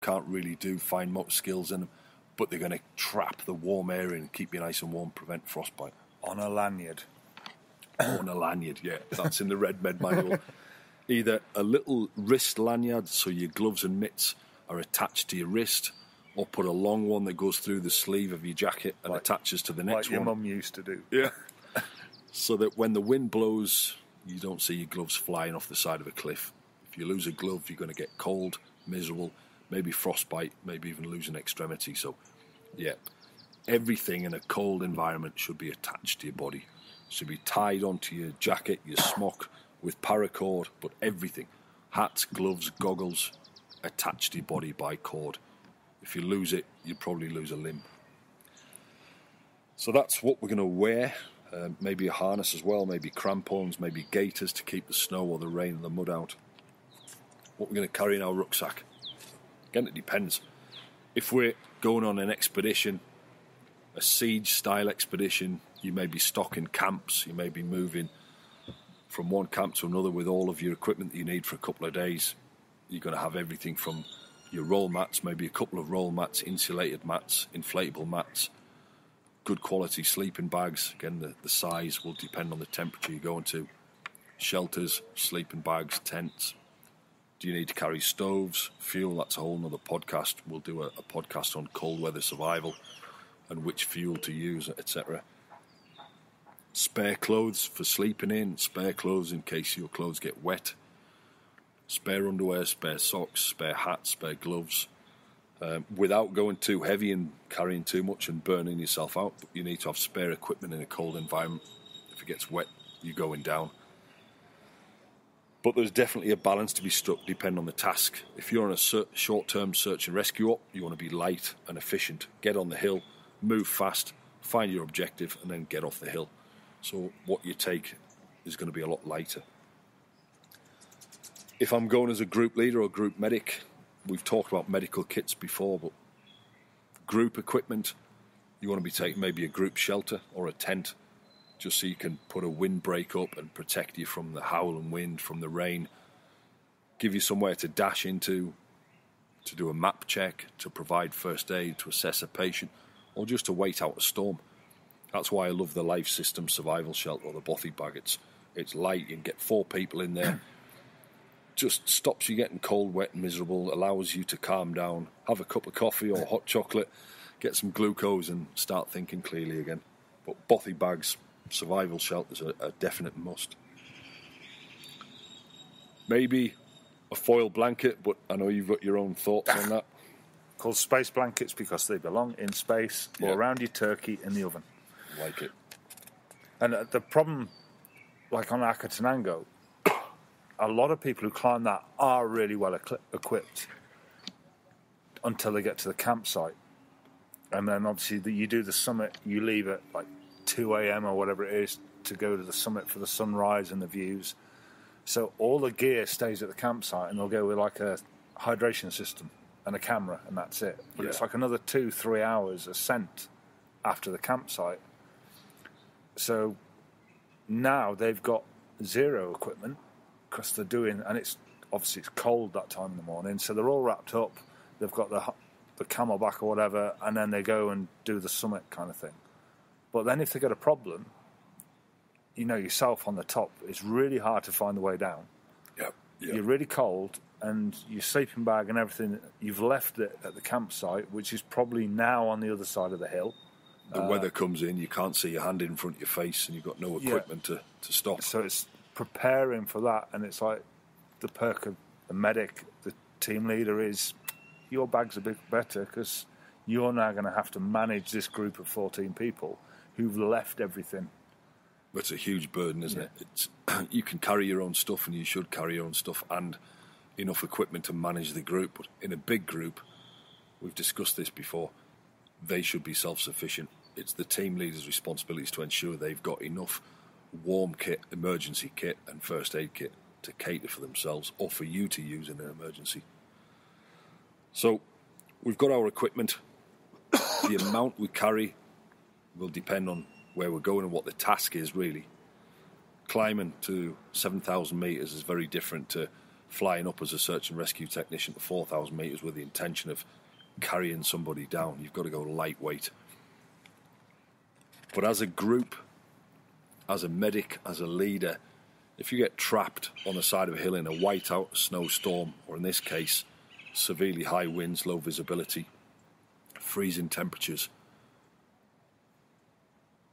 can't really do fine motor skills in them, but they're going to trap the warm air in and keep you nice and warm, prevent frostbite. On a lanyard. On a lanyard, yeah. That's in the Red Med manual. Either a little wrist lanyard, so your gloves and mitts are attached to your wrist, or put a long one that goes through the sleeve of your jacket and attaches to the next one. Like your mum used to do. Yeah. So that when the wind blows, you don't see your gloves flying off the side of a cliff. If you lose a glove, you're going to get cold, miserable, maybe frostbite, maybe even lose an extremity. So, yeah, everything in a cold environment should be attached to your body. Should be tied onto your jacket, your smock, with paracord, but everything. Hats, gloves, goggles, attached to your body by cord. If you lose it, you probably lose a limb. So that's what we're going to wear. Maybe a harness as well, maybe crampons, maybe gaiters to keep the snow or the rain and the mud out. What we're going to carry in our rucksack. Again, it depends. If we're going on an expedition, a siege-style expedition, you may be stocking camps, you may be moving from one camp to another with all of your equipment that you need for a couple of days. You're going to have everything from your roll mats, maybe a couple of roll mats, insulated mats, inflatable mats, good quality sleeping bags. Again, the size will depend on the temperature you're going to. Shelters, sleeping bags, tents. Do you need to carry stoves, fuel? That's a whole nother podcast. We'll do a podcast on cold weather survival and which fuel to use, etc. Spare clothes for sleeping in, spare clothes in case your clothes get wet, spare underwear, spare socks, spare hats, spare gloves. Without going too heavy and carrying too much and burning yourself out, you need to have spare equipment in a cold environment. If it gets wet, you're going down. But there's definitely a balance to be struck depending on the task. If you're on a short-term search and rescue op, you want to be light and efficient. Get on the hill, move fast, find your objective, and then get off the hill. So what you take is going to be a lot lighter. If I'm going as a group leader or group medic, we've talked about medical kits before, but group equipment, you want to be taking maybe a group shelter or a tent, just so you can put a windbreak up and protect you from the howling wind, from the rain, give you somewhere to dash into, to do a map check, to provide first aid, to assess a patient, or just to wait out a storm. That's why I love the Life System Survival Shelter or the Bothy Bag. It's light, you can get 4 people in there. Just stops you getting cold, wet and miserable, allows you to calm down, have a cup of coffee or hot chocolate, get some glucose and start thinking clearly again. But Bothy Bags, survival shelters are a definite must. Maybe a foil blanket, but I know you've got your own thoughts on that. Called space blankets because they belong in space or around your turkey in the oven. Like it. And the problem, like on Akatanango, a lot of people who climb that are really well equipped until they get to the campsite. And then obviously you do the summit, you leave at like 2 a.m. or whatever it is to go to the summit for the sunrise and the views. So all the gear stays at the campsite and they'll go with like a hydration system and a camera and that's it. But it's like another 2-3 hours ascent after the campsite. So now they've got zero equipment because they're doing, and it's obviously it's cold that time in the morning, so they're all wrapped up. They've got the camelback or whatever, and then they go and do the summit kind of thing. But then if they get a problem, you know yourself on the top, it's really hard to find the way down. Yep. You're really cold, and your sleeping bag and everything, you've left it at the campsite, which is probably now on the other side of the hill. The weather comes in, you can't see your hand in front of your face, and you've got no equipment to stop. So it's preparing for that, and it's like the perk of the medic, the team leader is your bag's a bit better because you're now going to have to manage this group of 14 people who've left everything. It's a huge burden, isn't it? It's, you can carry your own stuff, and you should carry your own stuff and enough equipment to manage the group. But in a big group, we've discussed this before, they should be self-sufficient. It's the team leader's responsibility to ensure they've got enough warm kit, emergency kit and first aid kit to cater for themselves or for you to use in an emergency. So we've got our equipment. The amount we carry will depend on where we're going and what the task is really. Climbing to 7,000 metres is very different to flying up as a search and rescue technician to 4,000 metres with the intention of carrying somebody down. You've got to go lightweight. But as a group, as a medic, as a leader, if you get trapped on the side of a hill in a whiteout, snowstorm, or in this case, severely high winds, low visibility, freezing temperatures,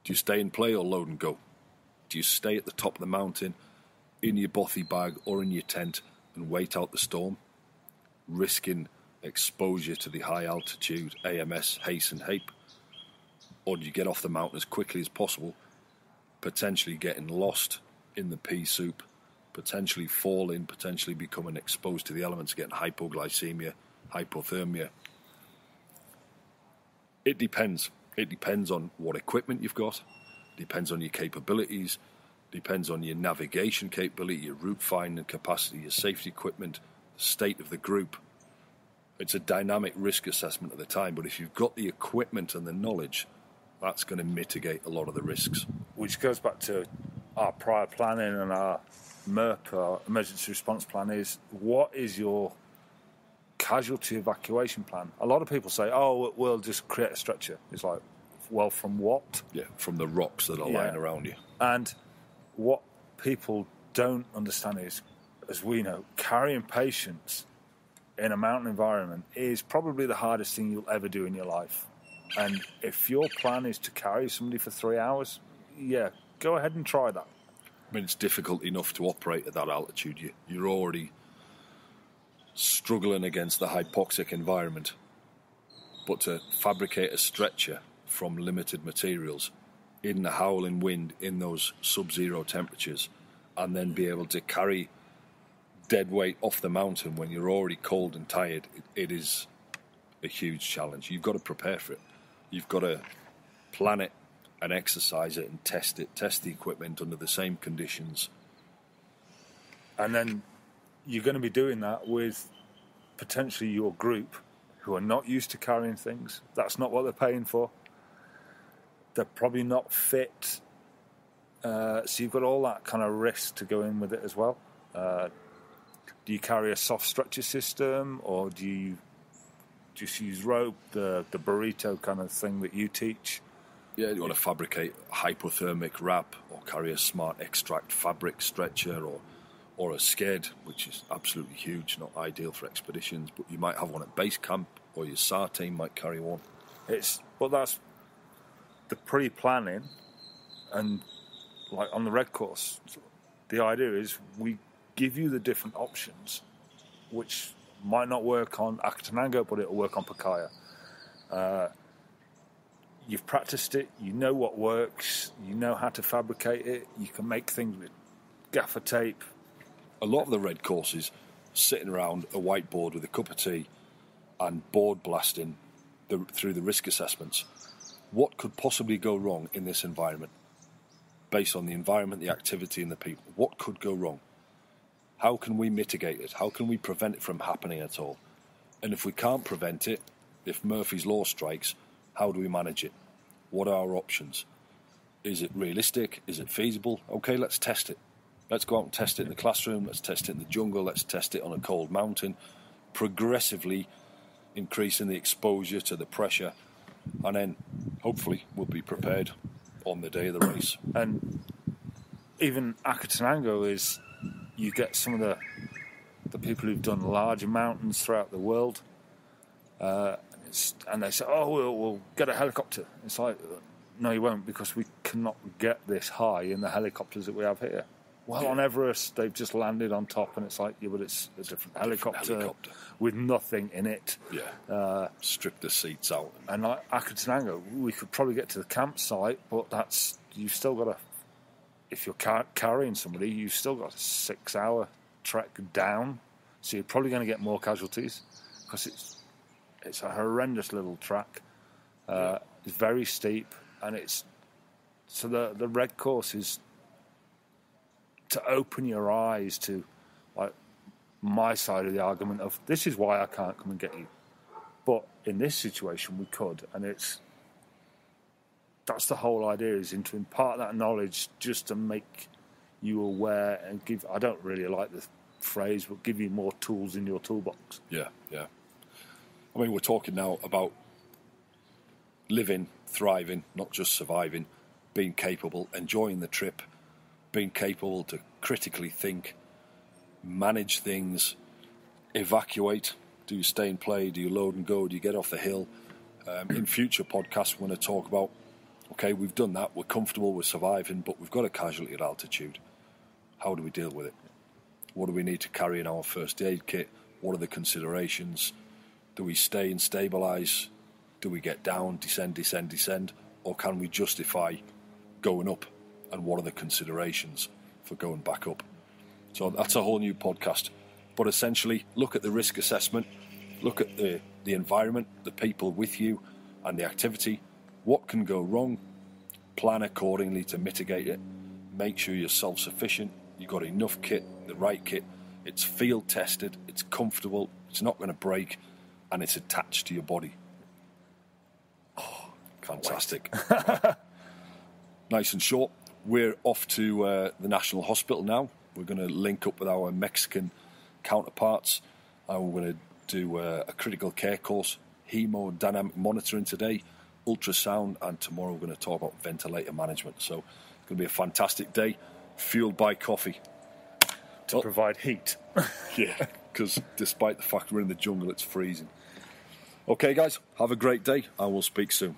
do you stay and play or load and go? Do you stay at the top of the mountain, in your bothy bag or in your tent, and wait out the storm, risking exposure to the high altitude AMS, haze and hape? Or do you get off the mountain as quickly as possible, potentially getting lost in the pea soup, potentially falling, potentially becoming exposed to the elements, getting hypoglycemia, hypothermia? It depends. It depends on what equipment you've got, depends on your capabilities, depends on your navigation capability, your route finding capacity, your safety equipment, the state of the group. It's a dynamic risk assessment at the time, but if you've got the equipment and the knowledge, that's going to mitigate a lot of the risks. Which goes back to our prior planning and our MERP, our emergency response plan, is what is your casualty evacuation plan? A lot of people say, oh, we'll just create a stretcher. It's like, well, from what? Yeah, from the rocks that are lying around you. And what people don't understand is, as we know, carrying patients in a mountain environment is probably the hardest thing you'll ever do in your life. And if your plan is to carry somebody for 3 hours, go ahead and try that. I mean, it's difficult enough to operate at that altitude. You're already struggling against the hypoxic environment. But to fabricate a stretcher from limited materials in the howling wind, in those sub-zero temperatures, and then be able to carry dead weight off the mountain when you're already cold and tired, it is a huge challenge. You've got to prepare for it. You've got to plan it and exercise it and test the equipment under the same conditions. And then you're going to be doing that with potentially your group who are not used to carrying things. That's not what they're paying for. They're probably not fit. So you've got all that kind of risk to go in with it as well. Do you carry a soft stretcher system, or do you just use rope, the burrito kind of thing that you teach? Yeah, you want to fabricate a hypothermic wrap, or carry a smart extract fabric stretcher, or a sked, which is absolutely huge, not ideal for expeditions, but you might have one at base camp, or your SAR team might carry one. But that's the pre-planning, and like on the red course, the idea is we give you the different options, which might not work on Akatanango, but it'll work on Pacaya. You've practiced it, you know what works, you know how to fabricate it, you can make things with gaffer tape. A lot of the red courses, sitting around a whiteboard with a cup of tea and board blasting through the risk assessments. What could possibly go wrong in this environment? Based on the environment, the activity and the people. What could go wrong? How can we mitigate it? How can we prevent it from happening at all? And if we can't prevent it, if Murphy's Law strikes, how do we manage it? What are our options? Is it realistic? Is it feasible? Okay, let's test it. Let's go out and test it in the classroom. Let's test it in the jungle. Let's test it on a cold mountain. Progressively increasing the exposure to the pressure. And then, hopefully, we'll be prepared on the day of the race. And even Akatanango is, you get some of the people who've done larger mountains throughout the world, and they say, oh, we'll get a helicopter. It's like, no, you won't, because we cannot get this high in the helicopters that we have here. Well, on Everest, they've just landed on top, and it's like, yeah, but it's a different helicopter with nothing in it. Yeah, strip the seats out. And like Akatanango, we could probably get to the campsite, but you've still got if you're carrying somebody, you've still got a 6-hour trek down, so you're probably going to get more casualties, because it's a horrendous little track. It's very steep, and so the red course is to open your eyes to, like, my side of the argument of, this is why I can't come and get you. But in this situation, we could, and that's the whole idea, is to impart that knowledge just to make you aware and give. I don't really like phrase, but give you more tools in your toolbox. Yeah. I mean, we're talking now about living, thriving, not just surviving, being capable, enjoying the trip, being capable to critically think, manage things, evacuate. Do you stay and play? Do you load and go? Do you get off the hill? In future podcasts, we're going to talk about, okay, we've done that, we're comfortable, we're surviving, but we've got a casualty at altitude. How do we deal with it? What do we need to carry in our first aid kit? What are the considerations? Do we stay and stabilise? Do we get down, descend? Or can we justify going up? And what are the considerations for going back up? So that's a whole new podcast. But essentially, look at the risk assessment, look at the environment, the people with you, and the activity. What can go wrong? Plan accordingly to mitigate it. Make sure you're self-sufficient. You've got enough kit, the right kit. It's field tested, it's comfortable, it's not going to break, and it's attached to your body. Oh, fantastic. Nice and short. We're off to the National Hospital now. We're going to link up with our Mexican counterparts, and we're going to do a critical care course, hemodynamic monitoring today, ultrasound, and tomorrow we're going to talk about ventilator management. So it's going to be a fantastic day, fueled by coffee. To provide heat. Yeah, because despite the fact we're in the jungle, it's freezing. Okay, guys, have a great day, and we'll speak soon.